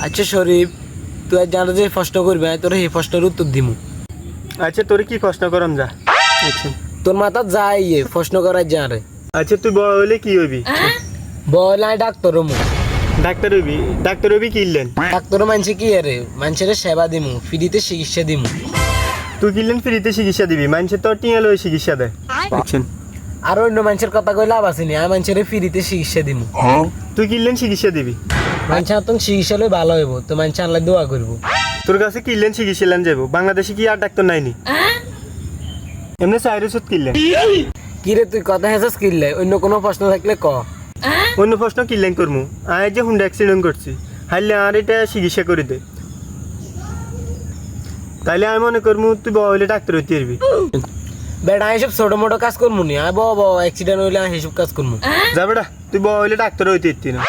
আচ্ছা শরীফ, তুই আজ জানো যে প্রশ্ন করবি, আমি তোর এই প্রশ্নের উত্তর দিমু। আচ্ছা তোরে কি প্রশ্ন করম যা। আচ্ছা তোর মাথা যাই প্রশ্ন করার যা রে। আচ্ছা তুই বড় হইলে কি হইবি? বল আমি ডাক্তার হমু। ডাক্তার হইবি? ডাক্তার হইবি কিনলেন? ডাক্তার মানছে কি রে, মানুষের সেবা দিমু, ফ্রিতে চিকিৎসা দিমু। তুই কিনলেন ফ্রিতে চিকিৎসা দিবি, মানুষের তো টিয়া লই চিকিৎসা দেয়। আচ্ছা আর অন্য মানুষের কথা কই লাভ আছে নি, আমি মানুষের ফ্রিতে চিকিৎসা দিমু। তুই কিনলেন চিকিৎসা দিবি, মানুষের তো চিকিৎসা লই ভালো হইব, তো মানুষ আল্লাহ দোয়া করবো। তোর কাছে কিনলেন চিকিৎসা লেন যাবো। বাংলাদেশে কি আর ডাক্তার নাইনি? এমনি চাইর ওষুধ কিনলেন। কি রে তুই কথা হেসাস কিনলে, অন্য কোনো প্রশ্ন থাকলে ক। অন্য প্রশ্ন কিনলেন করমু? আয় যে হুন্ডা অ্যাক্সিডেন্ট করছি, হাইলে আর এটা চিকিৎসা করে দে। তাইলে আমি মনে করমু তুই বড় হইলে ডাক্তার হইতে পারবি। বেটা এসব ছোট মোটো কাজ করবো নি, আমি বড় অ্যাক্সিডেন্ট হইলে আমি এসব কাজ করবো। যা বেটা, তুই বড় হইলে ডাক্তার হইতে পারতি না।